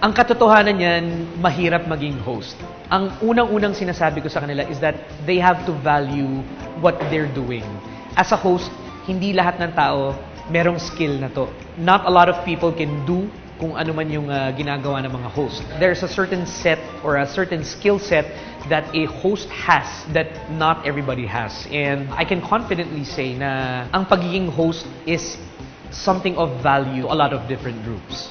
Ang katotohanan niyan, mahirap maging host. Ang unang-unang sinasabi ko sa kanila is that they have to value what they're doing. As a host, hindi lahat ng tao merong skill na to. Not a lot of people can do kung ano man yung ginagawa ng mga host. There's a certain set or a certain skill set that a host has that not everybody has. And I can confidently say na ang pagiging host is something of value to a lot of different groups.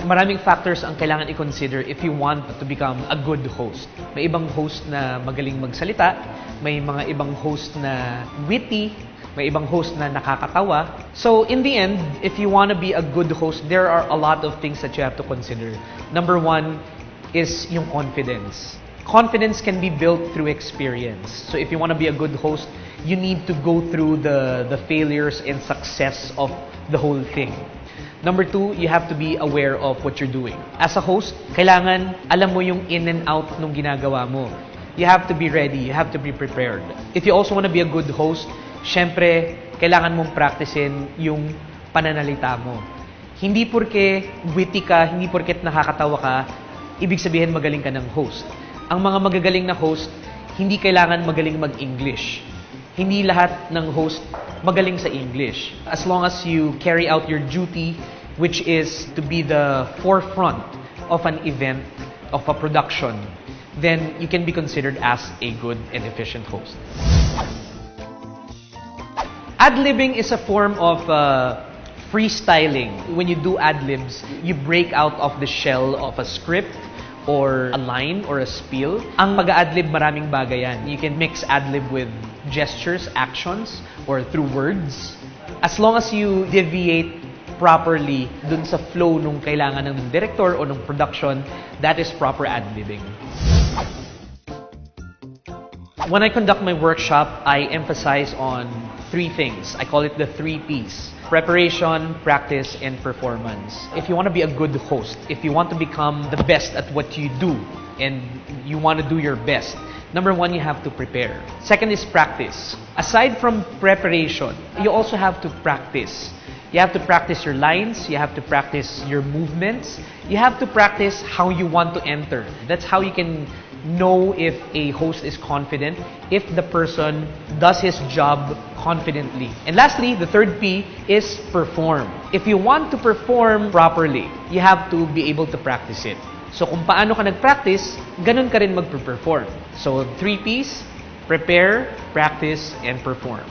Maraming factors ang kailangan i-consider if you want to become a good host. May ibang host na magaling magsalita, may mga ibang host na witty, may ibang host na nakakatawa. So in the end, if you want to be a good host, there are a lot of things that you have to consider. Number one is yung confidence. Confidence can be built through experience. So if you want to be a good host, you need to go through the failures and success of the whole thing. Number two, you have to be aware of what you're doing. As a host, kailangan alam mo yung in and out nung ginagawa mo. You have to be ready. You have to be prepared. If you also want to be a good host, syempre, kailangan mong practicein yung pananalita mo. Hindi porke witty ka, hindi porket nakakatawa ka, ibig sabihin magaling ka ng host. Ang mga magagaling na host, hindi kailangan magaling mag-English. Hindi lahat ng host magaling sa English. As long as you carry out your duty, which is to be the forefront of an event, of a production, then you can be considered as a good and efficient host. Ad-libbing is a form of freestyling. When you do ad-libs, you break out of the shell of a script or a line or a spiel. Ang mag-adlib, maraming bagay yan. You can mix adlib with gestures, actions, or through words. As long as you deviate properly dun sa flow nung kailangan ng director o ng production, that is proper ad-libbing. When I conduct my workshop, I emphasize on three things. I call it the 3 Ps. Preparation, practice, and performance. If you want to be a good host, if you want to become the best at what you do, and you want to do your best, number one, you have to prepare. Second is practice. Aside from preparation, you also have to practice. You have to practice your lines, you have to practice your movements, you have to practice how you want to enter. That's how you can know if a host is confident, if the person does his job confidently. And lastly, the third P is perform. If you want to perform properly, you have to be able to practice it. So kung paano ka nag-practice, ganun ka rin mag-perform. So 3 Ps, prepare, practice, and perform.